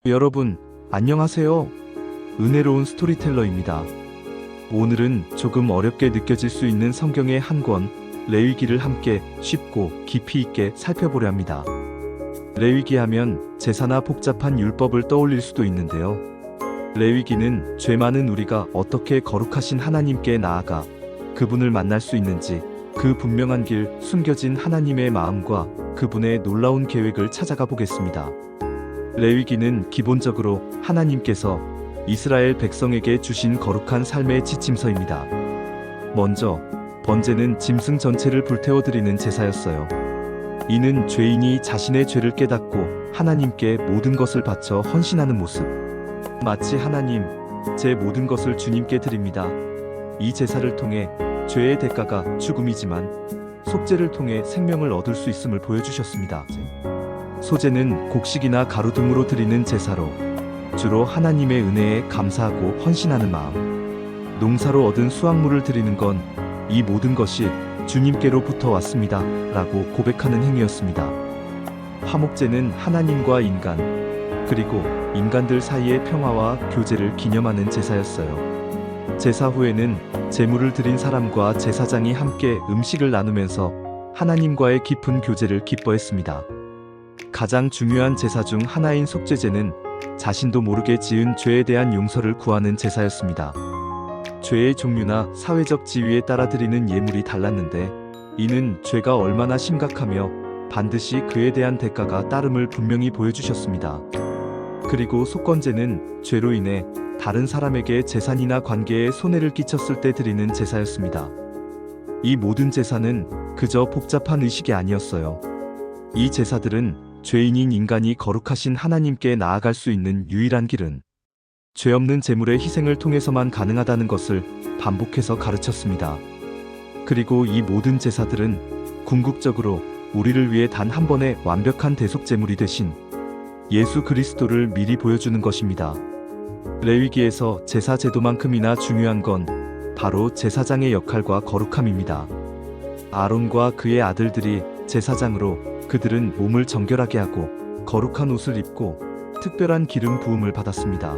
여러분, 안녕하세요. 은혜로운 스토리텔러입니다. 오늘은 조금 어렵게 느껴질 수 있는 성경의 한 권, 레위기를 함께 쉽고 깊이 있게 살펴보려 합니다. 레위기 하면 제사나 복잡한 율법을 떠올릴 수도 있는데요. 레위기는 죄 많은 우리가 어떻게 거룩하신 하나님께 나아가 그분을 만날 수 있는지, 그 분명한 길, 숨겨진 하나님의 마음과 그분의 놀라운 계획을 찾아가 보겠습니다. 레위기는 기본적으로 하나님께서 이스라엘 백성에게 주신 거룩한 삶의 지침서입니다. 먼저 번제는 짐승 전체를 불태워드리는 제사였어요. 이는 죄인이 자신의 죄를 깨닫고 하나님께 모든 것을 바쳐 헌신하는 모습. 마치 하나님, 제 모든 것을 주님께 드립니다. 이 제사를 통해 죄의 대가가 죽음이지만 속죄를 통해 생명을 얻을 수 있음을 보여주셨습니다. 소제는 곡식이나 가루 등으로 드리는 제사로 주로 하나님의 은혜에 감사하고 헌신하는 마음. 농사로 얻은 수확물을 드리는 건 이 모든 것이 주님께로부터 왔습니다 라고 고백하는 행위였습니다. 화목제는 하나님과 인간, 그리고 인간들 사이의 평화와 교제를 기념하는 제사였어요. 제사 후에는 제물을 드린 사람과 제사장이 함께 음식을 나누면서 하나님과의 깊은 교제를 기뻐했습니다. 가장 중요한 제사 중 하나인 속죄제는 자신도 모르게 지은 죄에 대한 용서를 구하는 제사였습니다. 죄의 종류나 사회적 지위에 따라 드리는 예물이 달랐는데, 이는 죄가 얼마나 심각하며 반드시 그에 대한 대가가 따름을 분명히 보여주셨습니다. 그리고 속건제는 죄로 인해 다른 사람에게 재산이나 관계에 손해를 끼쳤을 때 드리는 제사였습니다. 이 모든 제사는 그저 복잡한 의식이 아니었어요. 이 제사들은 죄인인 인간이 거룩하신 하나님께 나아갈 수 있는 유일한 길은 죄 없는 제물의 희생을 통해서만 가능하다는 것을 반복해서 가르쳤습니다. 그리고 이 모든 제사들은 궁극적으로 우리를 위해 단 한 번의 완벽한 대속 제물이 되신 예수 그리스도를 미리 보여주는 것입니다. 레위기에서 제사 제도만큼이나 중요한 건 바로 제사장의 역할과 거룩함입니다. 아론과 그의 아들들이 제사장으로 그들은 몸을 정결하게 하고 거룩한 옷을 입고 특별한 기름 부음을 받았습니다.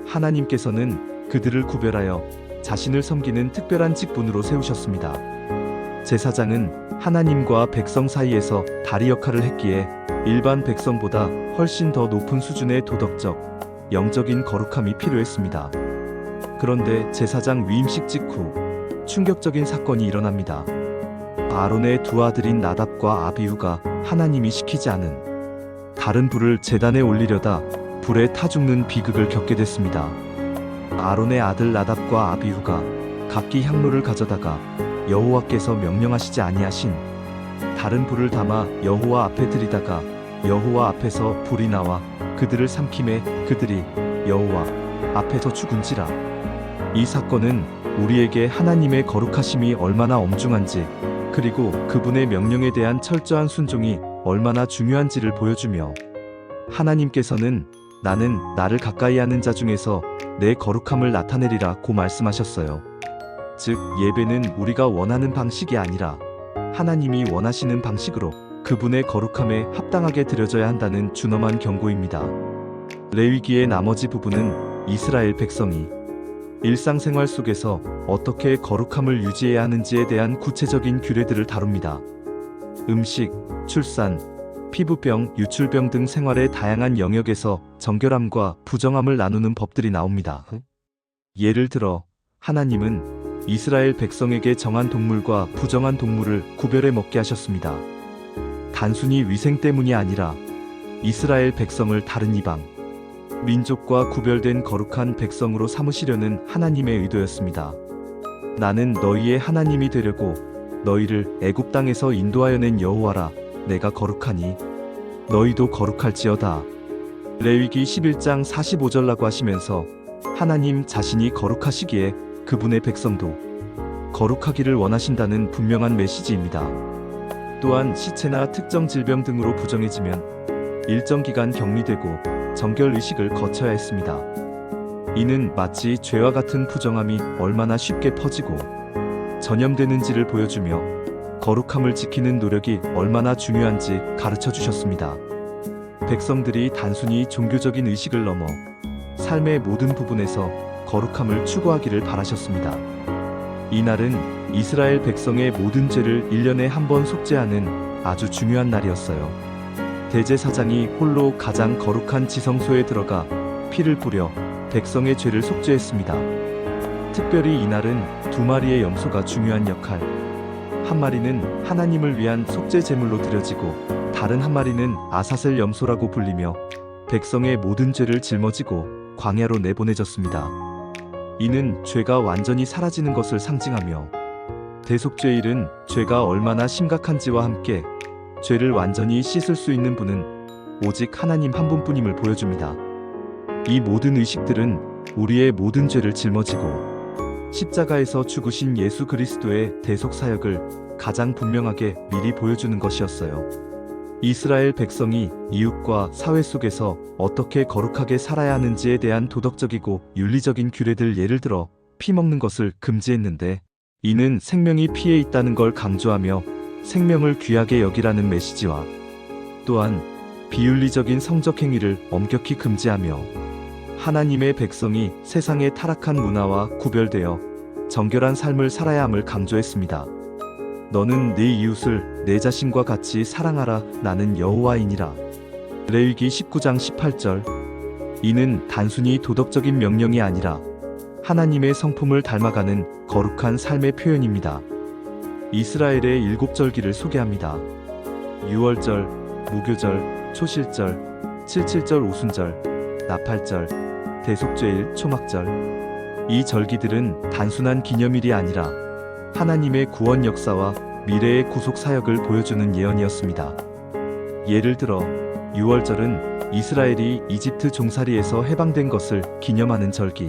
하나님께서는 그들을 구별하여 자신을 섬기는 특별한 직분으로 세우셨습니다. 제사장은 하나님과 백성 사이에서 다리 역할을 했기에 일반 백성보다 훨씬 더 높은 수준의 도덕적, 영적인 거룩함이 필요했습니다. 그런데 제사장 위임식 직후 충격적인 사건이 일어납니다. 아론의 두 아들인 나답과 아비후가 하나님이 시키지 않은 다른 불을 제단에 올리려다 불에 타 죽는 비극을 겪게 됐습니다. 아론의 아들 나답과 아비후가 각기 향로를 가져다가 여호와께서 명령하시지 아니하신 다른 불을 담아 여호와 앞에 들이다가 여호와 앞에서 불이 나와 그들을 삼킴에 그들이 여호와 앞에서 죽은지라. 이 사건은 우리에게 하나님의 거룩하심이 얼마나 엄중한지, 그리고 그분의 명령에 대한 철저한 순종이 얼마나 중요한지를 보여주며, 하나님께서는 나는 나를 가까이 하는 자 중에서 내 거룩함을 나타내리라고 말씀하셨어요. 즉, 예배는 우리가 원하는 방식이 아니라 하나님이 원하시는 방식으로 그분의 거룩함에 합당하게 드려져야 한다는 준엄한 경고입니다. 레위기의 나머지 부분은 이스라엘 백성이 일상생활 속에서 어떻게 거룩함을 유지해야 하는지에 대한 구체적인 규례들을 다룹니다. 음식, 출산, 피부병, 유출병 등 생활의 다양한 영역에서 정결함과 부정함을 나누는 법들이 나옵니다. 예를 들어 하나님은 이스라엘 백성에게 정한 동물과 부정한 동물을 구별해 먹게 하셨습니다. 단순히 위생 때문이 아니라 이스라엘 백성을 다른 이방 민족과 구별된 거룩한 백성으로 삼으시려는 하나님의 의도였습니다. 나는 너희의 하나님이 되려고 너희를 애굽 땅에서 인도하여 낸 여호와라. 내가 거룩하니 너희도 거룩할지어다. 레위기 11장 45절라고 하시면서 하나님 자신이 거룩하시기에 그분의 백성도 거룩하기를 원하신다는 분명한 메시지입니다. 또한 시체나 특정 질병 등으로 부정해지면 일정 기간 격리되고 정결 의식을 거쳐야 했습니다. 이는 마치 죄와 같은 부정함이 얼마나 쉽게 퍼지고 전염되는지를 보여주며 거룩함을 지키는 노력이 얼마나 중요한지 가르쳐 주셨습니다. 백성들이 단순히 종교적인 의식을 넘어 삶의 모든 부분에서 거룩함을 추구하기를 바라셨습니다. 이날은 이스라엘 백성의 모든 죄를 1년에 한 번 속죄하는 아주 중요한 날이었어요. 대제사장이 홀로 가장 거룩한 지성소에 들어가 피를 뿌려 백성의 죄를 속죄했습니다. 특별히 이날은 두 마리의 염소가 중요한 역할, 한 마리는 하나님을 위한 속죄 제물로 드려지고 다른 한 마리는 아사셀 염소라고 불리며 백성의 모든 죄를 짊어지고 광야로 내보내졌습니다. 이는 죄가 완전히 사라지는 것을 상징하며 대속죄일은 죄가 얼마나 심각한지와 함께 죄를 완전히 씻을 수 있는 분은 오직 하나님 한 분뿐임을 보여줍니다. 이 모든 의식들은 우리의 모든 죄를 짊어지고 십자가에서 죽으신 예수 그리스도의 대속 사역을 가장 분명하게 미리 보여주는 것이었어요. 이스라엘 백성이 이웃과 사회 속에서 어떻게 거룩하게 살아야 하는지에 대한 도덕적이고 윤리적인 규례들, 예를 들어 피 먹는 것을 금지했는데, 이는 생명이 피에 있다는 걸 강조하며 생명을 귀하게 여기라는 메시지와 또한 비윤리적인 성적 행위를 엄격히 금지하며 하나님의 백성이 세상의 타락한 문화와 구별되어 정결한 삶을 살아야 함을 강조했습니다. 너는 네 이웃을 내 자신과 같이 사랑하라. 나는 여호와이니라. 레위기 19장 18절. 이는 단순히 도덕적인 명령이 아니라 하나님의 성품을 닮아가는 거룩한 삶의 표현입니다. 이스라엘의 7절기를 소개합니다. 유월절, 무교절, 초실절, 칠칠절, 오순절, 나팔절, 대속죄일, 초막절. 이 절기들은 단순한 기념일이 아니라 하나님의 구원 역사와 미래의 구속 사역을 보여주는 예언이었습니다. 예를 들어 유월절은 이스라엘이 이집트 종살이에서 해방된 것을 기념하는 절기,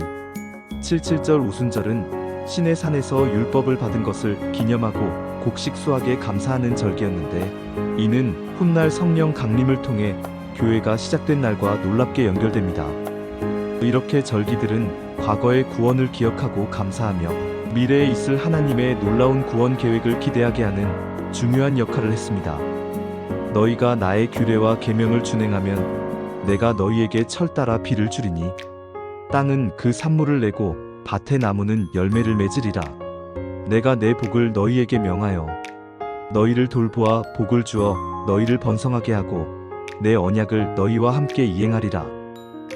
칠칠절 오순절은 신의 산에서 율법을 받은 것을 기념하고 곡식 수확에 감사하는 절기였는데, 이는 훗날 성령 강림을 통해 교회가 시작된 날과 놀랍게 연결됩니다. 이렇게 절기들은 과거의 구원을 기억하고 감사하며 미래에 있을 하나님의 놀라운 구원 계획을 기대하게 하는 중요한 역할을 했습니다. 너희가 나의 규례와 계명을 준행하면 내가 너희에게 철 따라 비를 주리니 땅은 그 산물을 내고 밭의 나무는 열매를 맺으리라. 내가 내 복을 너희에게 명하여 너희를 돌보아 복을 주어 너희를 번성하게 하고 내 언약을 너희와 함께 이행하리라.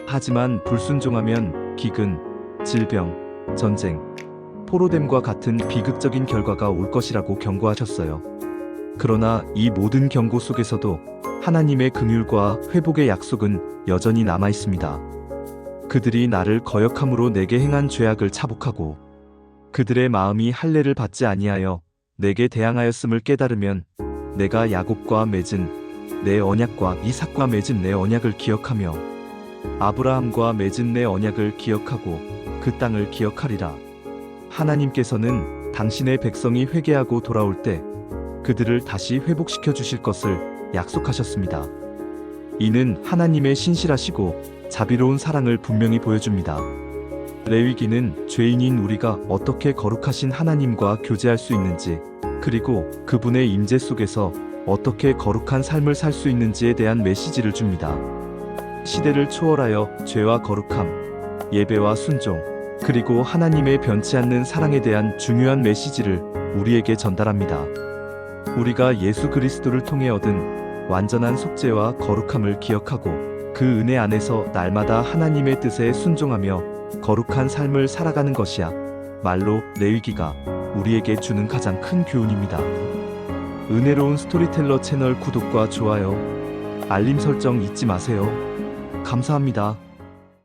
하지만 불순종하면 기근, 질병, 전쟁, 포로됨과 같은 비극적인 결과가 올 것이라고 경고하셨어요. 그러나 이 모든 경고 속에서도 하나님의 긍휼과 회복의 약속은 여전히 남아 있습니다. 그들이 나를 거역함으로 내게 행한 죄악을 차복하고 그들의 마음이 할례를 받지 아니하여 내게 대항하였음을 깨달으면 내가 야곱과 맺은 내 언약과 이삭과 맺은 내 언약을 기억하며 아브라함과 맺은 내 언약을 기억하고 그 땅을 기억하리라. 하나님께서는 당신의 백성이 회개하고 돌아올 때 그들을 다시 회복시켜 주실 것을 약속하셨습니다. 이는 하나님의 신실하시고 자비로운 사랑을 분명히 보여줍니다. 레위기는 죄인인 우리가 어떻게 거룩하신 하나님과 교제할 수 있는지, 그리고 그분의 임재 속에서 어떻게 거룩한 삶을 살 수 있는지에 대한 메시지를 줍니다. 시대를 초월하여 죄와 거룩함, 예배와 순종, 그리고 하나님의 변치 않는 사랑에 대한 중요한 메시지를 우리에게 전달합니다. 우리가 예수 그리스도를 통해 얻은 완전한 속죄와 거룩함을 기억하고 그 은혜 안에서 날마다 하나님의 뜻에 순종하며 거룩한 삶을 살아가는 것이야 말로 레위기가 우리에게 주는 가장 큰 교훈입니다. 은혜로운 스토리텔러 채널 구독과 좋아요, 알림 설정 잊지 마세요. 감사합니다.